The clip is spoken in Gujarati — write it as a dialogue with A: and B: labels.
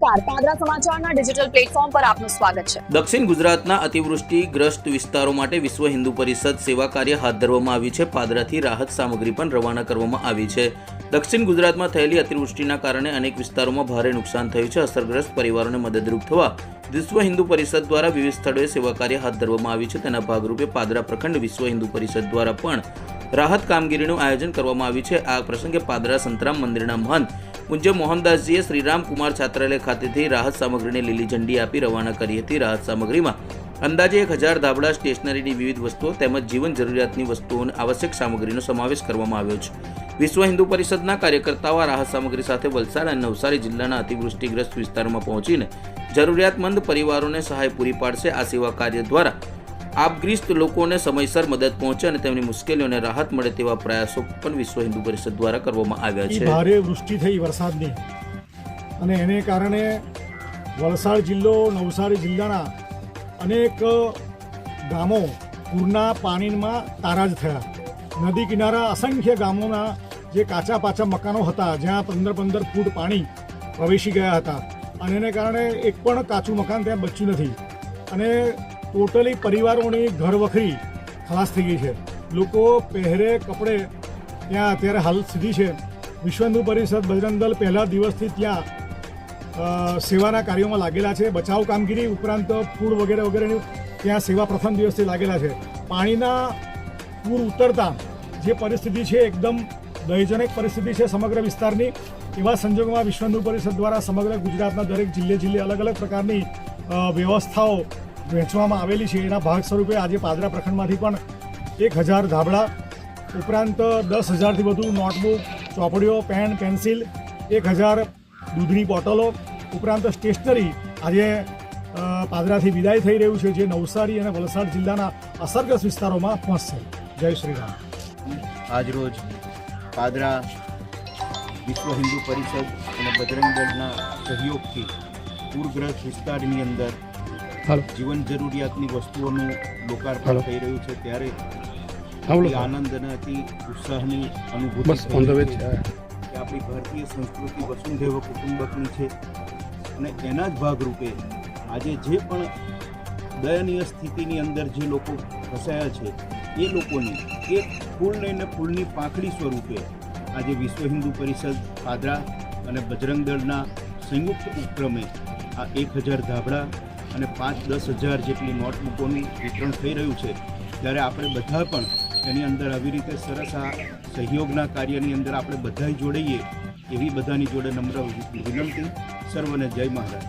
A: નમસ્કાર, પાદરા સમાચારના ડિજિટલ પ્લેટફોર્મ પર આપનું સ્વાગત છે।
B: દક્ષિણ ગુજરાતના અતિવૃષ્ટિગ્રસ્ત વિસ્તારો માટે વિશ્વ હિન્દુ પરિષદ સેવા કાર્ય હાથ ધરવામાં આવ્યું છે। પાદરાથી રાહત સામગ્રી પણ રવાના કરવામાં આવી છે। દક્ષિણ ગુજરાતમાં થયેલી અતિવૃષ્ટિના કારણે અનેક વિસ્તારોમાં ભારે નુકસાન થયું છે। અસરગ્રસ્ત પરિવારોને મદદરૂપ થવા વિશ્વ હિન્દુ પરિષદ દ્વારા વિવિધ સ્થળોએ સેવા કાર્ય હાથ ધરવામાં આવ્યું છે। તેના ભાગરૂપે પાદરા પ્રખંડ વિશ્વ હિન્દુ પરિષદ દ્વારા પણ રાહત કામગીરીનું આયોજન કરવામાં આવ્યું છે। આ પ્રસંગે પાદરા સંતરામ મંદિરના મહંત પૂજ્ય મોહનદાસજીએ શ્રીરામ કુમાર છાત્રાલય ખાતેથી રાહત સામગ્રીને લીલી ઝંડી આપી રવાના કરી હતી। રાહત સામગ્રીમાં અંદાજે 1000 ધાબળા, સ્ટેશનરીની વિવિધ વસ્તુઓ તેમજ જીવન જરૂરિયાતની વસ્તુઓ અને આવશ્યક સામગ્રીનો સમાવેશ કરવામાં આવ્યો છે। વિશ્વ હિન્દુ પરિષદના કાર્યકર્તાઓ રાહત સામગ્રી સાથે વલસાડ અને નવસારી જિલ્લાના અતિવૃષ્ટિગ્રસ્ત વિસ્તારોમાં પહોંચીને જરૂરિયાતમંદ પરિવારોને સહાય પૂરી પાડશે। આ સેવા કાર્ય દ્વારા આપગ્રસ્ત લોકોને સમયસર મદદ પહોંચે અને તેમની મુશ્કેલીઓને રાહત મળે તેવા પ્રયાસો પણ વિશ્વ હિન્દુ પરિષદ દ્વારા કરવામાં આવ્યા છે।
C: ભારે વૃષ્ટિ થઈ વરસાદની અને એને કારણે વલસાડ જિલ્લો, નવસારી જિલ્લાના અનેક ગામો પૂરના પાણીમાં તારાજ થયા। નદી કિનારા અસંખ્ય ગામોના જે કાચા પાચા મકાનો હતા જ્યાં 15 ફૂટ પાણી પ્રવેશી ગયા હતા અને એને કારણે એક પણ કાચું મકાન ત્યાં બચ્યું નથી અને ટોટલી પરિવારોની ઘરવખરી ખલાસ થઈ ગઈ છે। લોકો પહેરે કપડે ત્યાં અત્યારે હાલ સ્થિતિ છે। વિશ્વ હિન્દુ પરિષદ બજરંગ દળ પહેલા દિવસથી ત્યાં સેવાના કાર્યોમાં લાગેલા છે। બચાવ કામગીરી ઉપરાંત ફૂડ વગેરેની ત્યાં સેવા પ્રથમ દિવસથી લાગેલા છે। પાણીના પૂર ઉતરતા જે પરિસ્થિતિ છે એકદમ દયજનક પરિસ્થિતિ છે સમગ્ર વિસ્તારની। એવા સંજોગોમાં વિશ્વ હિન્દુ પરિષદ દ્વારા સમગ્ર ગુજરાતના દરેક જિલ્લે અલગ અલગ પ્રકારની વ્યવસ્થાઓ વહેંચવામાં આવેલી છે। એના ભાગ સ્વરૂપે આજે પાદરા પ્રખંડમાંથી પણ 1000 ધાબળા ઉપરાંત 10,000થી વધુ નોટબુક, ચોપડીઓ, પેન, પેન્સિલ, 1000 દૂધની બોટલો ઉપરાંત સ્ટેશનરી આજે પાદરાથી વિદાય થઈ રહ્યું છે, જે નવસારી અને વલસાડ જિલ્લાના અસરગ્રસ્ત વિસ્તારોમાં પહોંચશે। જય શ્રી રામ।
D: આજરોજ પાદરા વિશ્વ હિન્દુ પરિષદ અને બજરંગ દળના સહયોગથી પૂરગ્રસ્ત વિસ્તારની અંદર જીવન જરૂરિયાતની વસ્તુઓનું લોકાર્પણ થઈ રહ્યું છે, ત્યારે આનંદ અને અતિ ઉત્સાહની અનુભૂતિ કે આપણી ભારતીય સંસ્કૃતિ વસુંધૈવ કુટુંબકની છે અને એના જ ભાગરૂપે આજે જે પણ દયનીય સ્થિતિની અંદર જે લોકો ફસાયા છે એ લોકોની એક ફૂલ લઈને ફૂલની પાંખડી સ્વરૂપે આજે વિશ્વ હિન્દુ પરિષદ પાદરા અને બજરંગ દળના સંયુક્ત ઉપક્રમે આ 1000 ધાબળા અને 5-10 હજાર જેટલી નોટબુકોની વિતરણ થઈ રહ્યું છે। ત્યારે આપણે બધા પણ એની અંદર આવી રીતે સરસ આ સહયોગના કાર્યની અંદર આપણે બધા જોડાઈએ એવી બધાની જોડે નમ્ર વિનંતી। સર્વને જય મહારાજ।